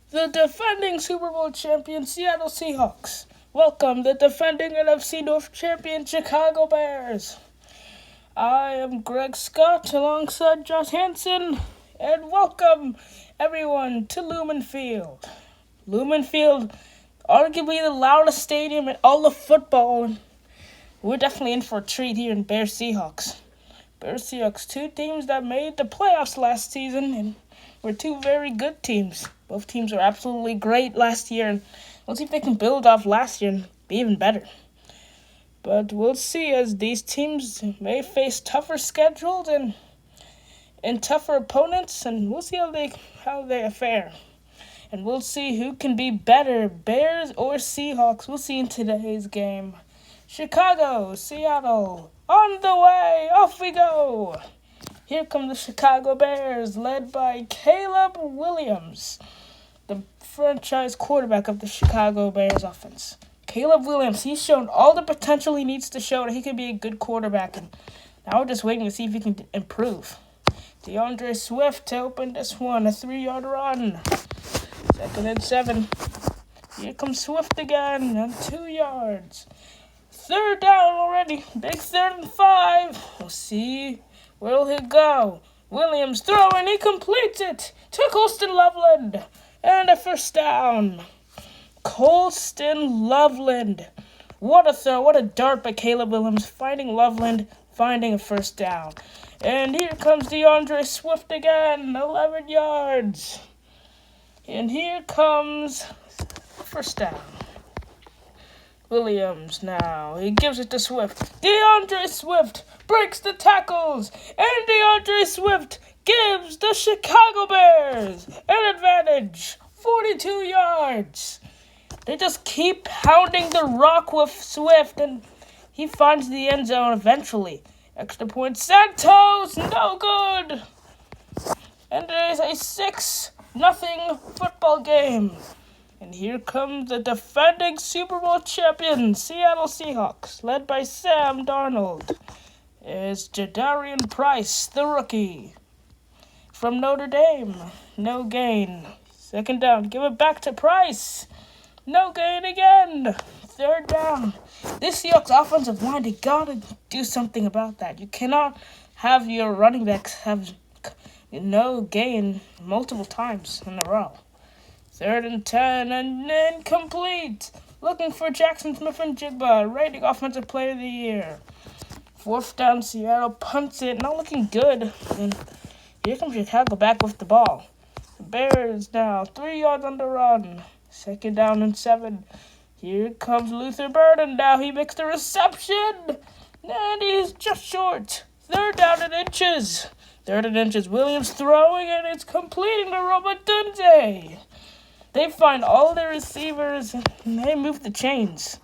The defending Super Bowl champion Seattle Seahawks welcome the defending NFC North champion Chicago Bears. I am Greg Scott alongside Josh Hansen, and welcome everyone to Lumen Field. Lumen Field, arguably the loudest stadium in all of football. We're definitely in for a treat here in Bears Seahawks. Bears Seahawks, two teams that made the playoffs last season, and were two very good teams. Both teams were absolutely great last year, and we'll see if they can build off last year and be even better. But we'll see, as these teams may face tougher schedules and tougher opponents, and we'll see how they fare. And we'll see who can be better, Bears or Seahawks. We'll see in today's game. Chicago, Seattle, on the way, off we go. Here come the Chicago Bears, led by Caleb Williams, the franchise quarterback of the Chicago Bears offense. Caleb Williams, he's shown all the potential he needs to show that he can be a good quarterback, and now we're just waiting to see if he can improve. DeAndre Swift to open this one, a 3-yard run. 2nd and 7. Here comes Swift again, and 2 yards. 3rd down already, big 3rd and 5. We'll see. Where'll he go? Williams throwing, he completes it to Colston Loveland, and a 1st down. Colston Loveland. What a throw, what a dart by Caleb Williams, finding Loveland, finding a 1st down. And here comes DeAndre Swift again, 11 yards. And here comes 1st down. Williams now, he gives it to Swift. DeAndre Swift breaks the tackles, and DeAndre Swift gives the Chicago Bears an advantage, 42 yards. They just keep pounding the rock with Swift, and he finds the end zone eventually. Extra point, Santos, no good. And there is a 6-0 football game. And here comes the defending Super Bowl champion, Seattle Seahawks, led by Sam Darnold. It's Jadarian Price, the rookie. From Notre Dame, no gain. 2nd down, give it back to Price. No gain again. 3rd down. This Seahawks offensive line, they gotta do something about that. You cannot have your running backs have no gain multiple times in a row. 3rd and 10, and incomplete. Looking for Jackson Smith-Njigba, rating Offensive Player of the Year. 4th down, Seattle punts it, not looking good. And here comes Chicago back with the ball. The Bears now, 3 yards on the run. 2nd down and 7. Here comes Luther Burden. Now he makes the reception, and he's just short. 3rd down and inches. 3rd and inches. Williams throwing, and it's completing to Robert Dunze. They find all their receivers, and they move the chains.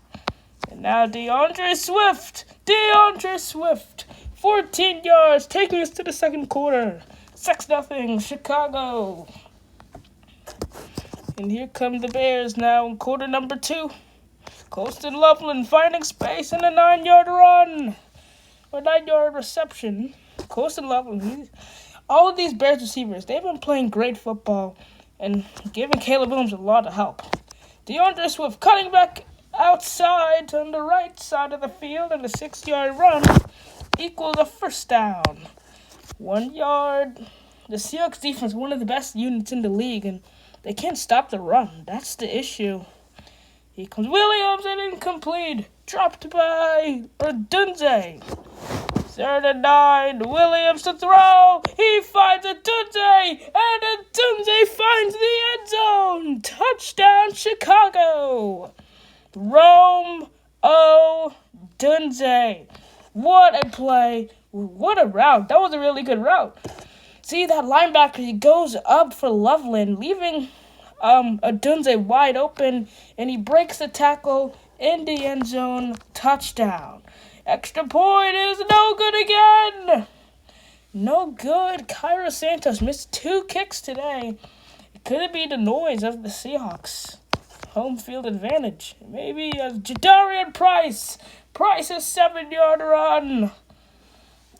And now DeAndre Swift, 14 yards, taking us to the 2nd quarter. 6-0, Chicago. And here come the Bears now in quarter number 2. Colston Loveland finding space in a 9-yard run. Or 9-yard reception. Colston Loveland, all of these Bears receivers, they've been playing great football and giving Caleb Williams a lot of help. DeAndre Swift cutting back outside on the right side of the field, and a 6-yard run equals a 1st down. 1 yard. The Seahawks defense, one of the best units in the league, and they can't stop the run. That's the issue. Here comes Williams, and incomplete. Dropped by Dunze. 3rd and 9, Williams to throw. He finds a Dunze, and Dunze finds the end zone. Touchdown, Chicago. Rome Dunze. What a play. What a route. That was a really good route. See, that linebacker, he goes up for Loveland, leaving Dunze wide open, and he breaks the tackle in the end zone. Touchdown. Extra point is no good again. No good. Cairo Santos missed 2 kicks today. It could be the noise of the Seahawks. Home field advantage. Maybe Jadarian Price. Price's 7-yard run.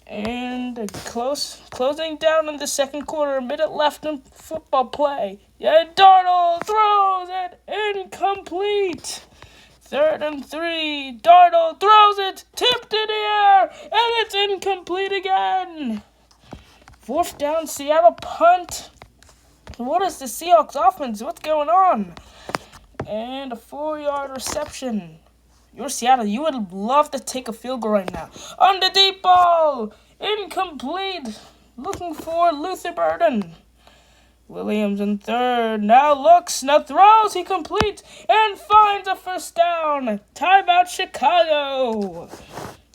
And closing down in the 2nd quarter. A minute left in football play. Yeah, Darnold throws 3rd and 3. Darnold throws it, tipped in the air, and it's incomplete again. 4th down, Seattle punt. What is the Seahawks offense? What's going on? And a 4-yard reception. You're Seattle. You would love to take a field goal right now. On the deep ball. Incomplete. Looking for Luther Burden. Williams in 3rd. Now looks. Now throws. He completes. And finds a 1st down. Timeout Chicago.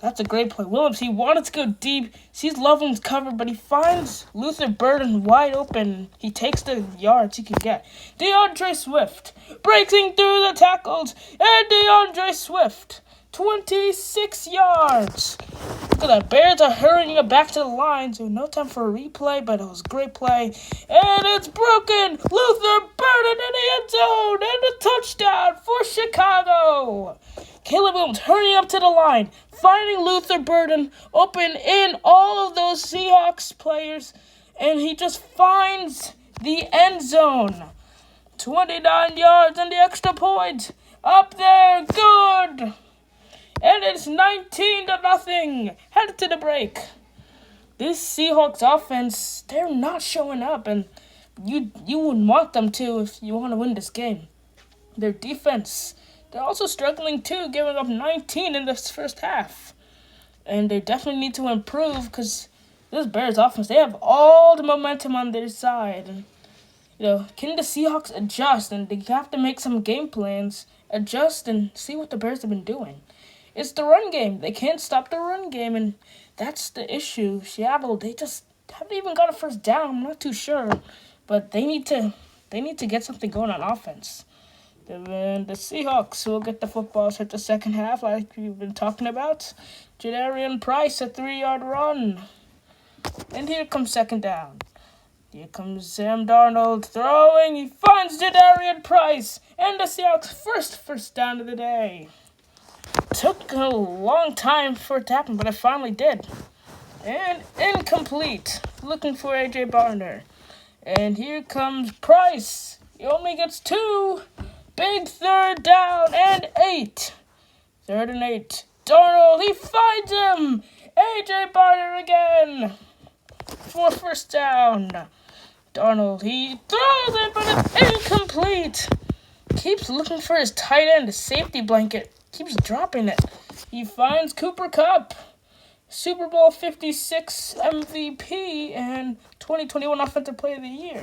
That's a great play. Williams, he wanted to go deep. Sees Loveland's covered, but he finds Luther Burden wide open. He takes the yards he can get. DeAndre Swift breaking through the tackles. And DeAndre Swift, 26 yards. Look at that. Bears are hurrying it back to the line, so no time for a replay, but it was a great play. And it's broken. Luther Burden in the end zone. And a touchdown for Chicago. Caleb Williams hurrying up to the line, finding Luther Burden open in all of those Seahawks players, and he just finds the end zone. 29 yards and the extra point. Up there, good. And it's 19-0. Headed to the break. This Seahawks offense, they're not showing up, and you wouldn't want them to if you want to win this game. Their defense, they're also struggling too, giving up 19 in this first half. And they definitely need to improve because this Bears offense, they have all the momentum on their side. And, can the Seahawks adjust? And they have to make some game plans, adjust, and see what the Bears have been doing. It's the run game. They can't stop the run game, and that's the issue. Seattle, they just haven't even got a 1st down. I'm not too sure. But they need to get something going on offense. And the Seahawks will get the football at the second half, like we've been talking about. Jadarian Price, a 3-yard run. And here comes 2nd down. Here comes Sam Darnold throwing. He finds Jadarian Price. And the Seahawks' first down of the day. Took a long time for it to happen, but it finally did. And incomplete. Looking for A.J. Barner. And here comes Price. He only gets 2. Big 3rd down and 8. 3rd and 8. Darnold, he finds him. A.J. Barner again for 1st down. Darnold, he throws it, but it's incomplete. Keeps looking for his tight end, the safety blanket. Keeps dropping it. He finds Cooper Kupp, Super Bowl 56 MVP and 2021 Offensive Player of the Year.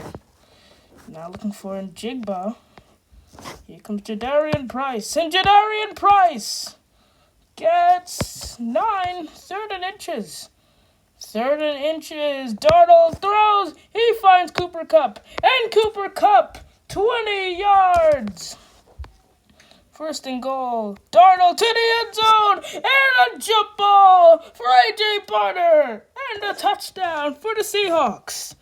Now looking for Njigba. Here comes Jadarian Price. And Jadarian Price gets 9. 3rd and inches. 3rd and inches. Darnold throws. He finds Cooper Kupp. And Cooper Kupp, 20 yards. 1st and goal. Darnold to the end zone. And a jump ball for A.J. Barner. And a touchdown for the Seahawks.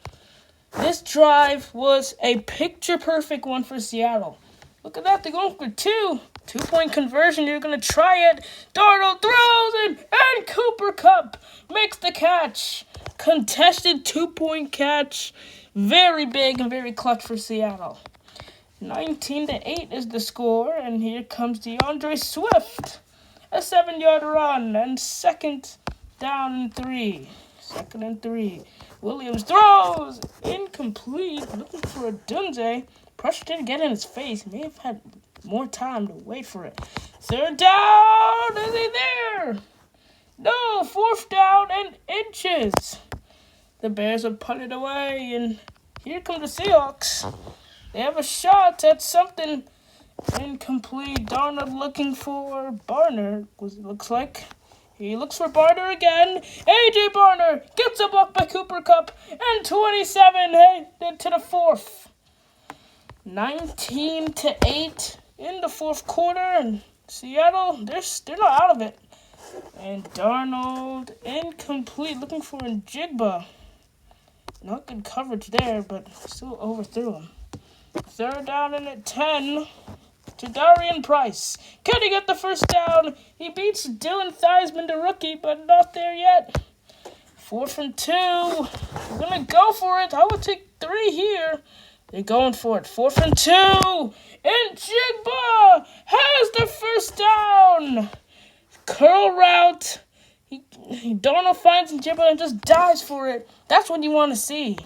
This drive was a picture-perfect one for Seattle. Look at that. They're going for 2. 2-point conversion. You're going to try it. Darnold throws it. And Cooper Kupp makes the catch. Contested 2-point catch. Very big and very clutch for Seattle. 19-8 is the score. And here comes DeAndre Swift. A 7-yard run. And 2nd down and 3. 2nd and 3. Williams throws. Incomplete. Looking for a Dunze. Pressure didn't get in his face. He may have had more time to wait for it. 3rd down. Is he there? No. 4th down and inches. The Bears have punted away. And here come the Seahawks. They have a shot at something. Incomplete. Darnold looking for Barner. Looks like. He looks for Barner again. A.J. Barner gets a block by Cooper Kupp. And 27 headed to the 4th. 19-8 in the 4th quarter, and Seattle, they're not out of it. And Darnold incomplete, looking for Njigba. Not good coverage there, but still overthrew him. 3rd down and at 10. Jadarian Price. Can he get the 1st down? He beats Dylan Theismann, the rookie, but not there yet. 4th and 2. We're going to go for it. I would take 3 here. They're going for it. 4th and 2. and Jigba has the first down. Curl route. Darnold finds Jigba and just dives for it. That's what you want to see.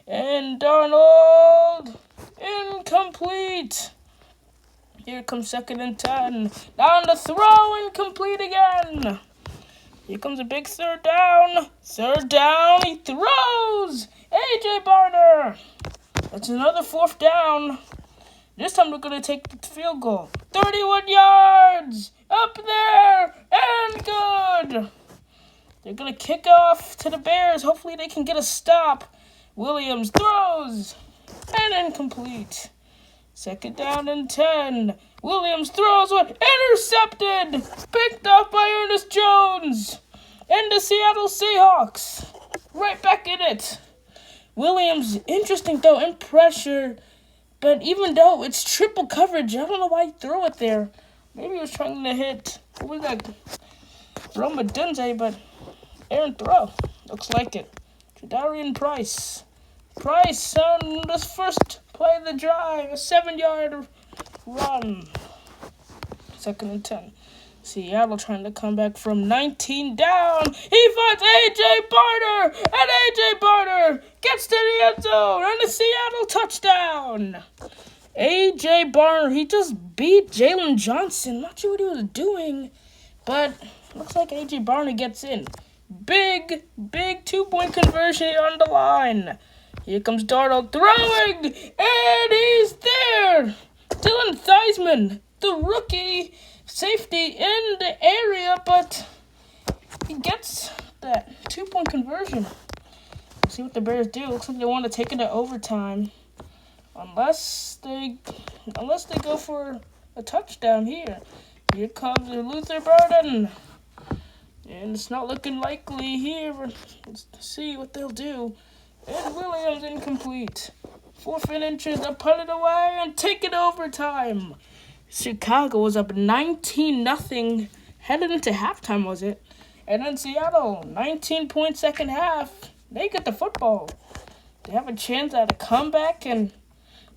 And Darnold, incomplete. Here comes 2nd and 10. Down the throw, incomplete again. Here comes a big third down. Third down, he throws. A.J. Barner. That's another 4th down. This time we're going to take the field goal. 31 yards. Up there. And good. They're going to kick off to the Bears. Hopefully they can get a stop. Williams throws. And incomplete. 2nd down and 10. Williams throws one. Intercepted. Picked off by Ernest Jones. And the Seattle Seahawks. Right back in it. Williams, interesting though, in pressure. But even though it's triple coverage, I don't know why he threw it there. Maybe he was trying to hit, what was that? Roma Dunze, but Aaron throw. Looks like it. Jadarian Price. Price on this first play of the drive. A 7-yard run. 2nd and 10. Seattle trying to come back from 19 down. He finds A.J. Barner. And A.J. Barner gets to the end zone. And a Seattle touchdown. A.J. Barner, he just beat Jalen Johnson. Not sure what he was doing. But looks like A.J. Barner gets in. Big 2-point conversion on the line. Here comes Darnold throwing. And he's there. Dylan Theismann, the rookie safety in the area, but he gets that 2-point conversion. Let's see what the Bears do. Looks like they want to take it to overtime. Unless they go for a touchdown here. Here comes Luther Burden. And it's not looking likely here. Let's see what they'll do. And Williams incomplete. 4th and inches, they'll put it away and take it to overtime. Chicago was up 19-0 headed into halftime, was it? And then Seattle, 19-point second half. They get the football. They have a chance at a comeback and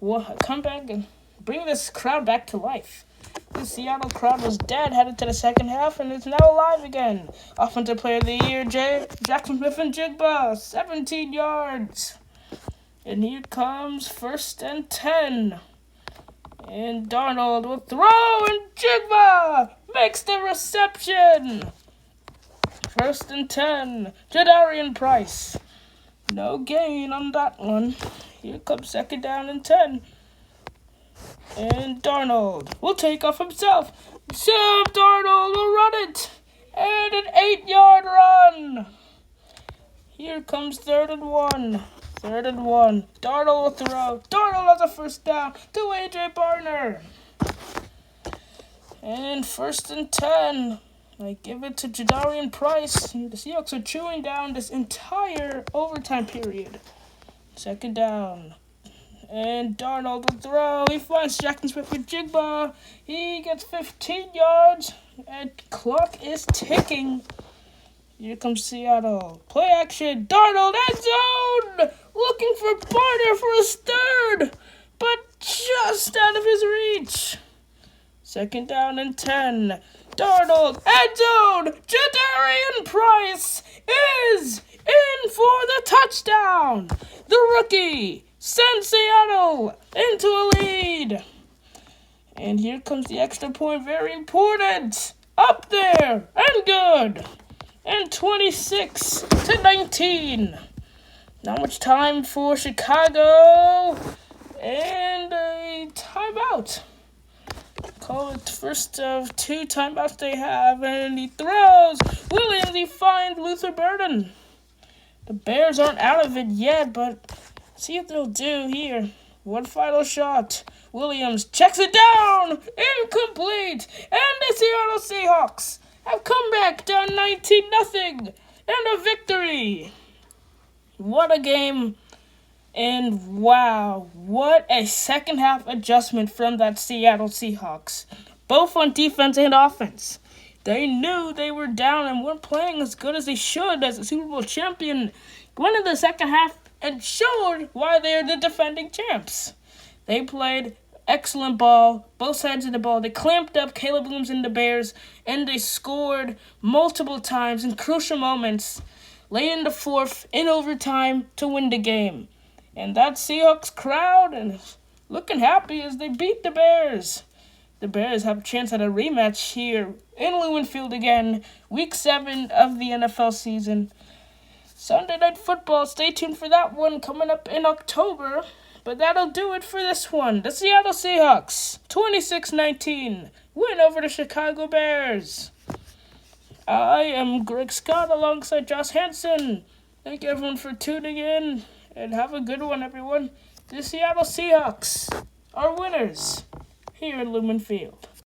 bring this crowd back to life. The Seattle crowd was dead headed to the second half, and it's now alive again. Offensive Player of the Year, Jackson Smith-Njigba, 17 yards. And here comes 1st and 10. And Darnold will throw, and Jigba makes the reception. 1st and 10. Jadarian Price. No gain on that one. Here comes 2nd down and 10. And Darnold will take off himself. Sam Darnold will run it. And an 8-yard run. Here comes 3rd and 1. 3rd and 1. Darnold will throw. Darnold has a first down to A.J. Barner. And 1st and 10. I give it to Jadarian Price. The Seahawks are chewing down this entire overtime period. 2nd down. And Darnold will throw. He finds Jackson Smith-Njigba. He gets 15 yards. And clock is ticking. Here comes Seattle. Play action. Darnold, end zone. Looking for Barner for his 3rd. But just out of his reach. 2nd down and 10. Darnold, end zone. Jadarian Price is in for the touchdown. The rookie sends Seattle into a lead. And here comes the extra point. Very important. Up there. And good. And 26-19. Not much time for Chicago. And a timeout. Call it first of 2 timeouts they have. And he throws. Williams, he finds Luther Burden. The Bears aren't out of it yet, but see what they'll do here. One final shot. Williams checks it down. Incomplete. And the Seattle Seahawks have come back down 19-0. And a victory. What a game. And wow, what a second half adjustment from that Seattle Seahawks. Both on defense and offense. They knew they were down and weren't playing as good as they should as a Super Bowl champion. Went in the second half and showed why they're the defending champs. They played excellent ball, both sides of the ball. They clamped up Caleb Williams and the Bears, and they scored multiple times in crucial moments, late in the fourth, in overtime, to win the game. And that Seahawks crowd is looking happy as they beat the Bears. The Bears have a chance at a rematch here in Lumen Field again, Week 7 of the NFL season. Sunday Night Football, stay tuned for that one coming up in October. But that'll do it for this one. The Seattle Seahawks, 26-19, win over the Chicago Bears. I am Greg Scott alongside Josh Hansen. Thank you everyone for tuning in, and have a good one, everyone. The Seattle Seahawks are winners here in Lumen Field.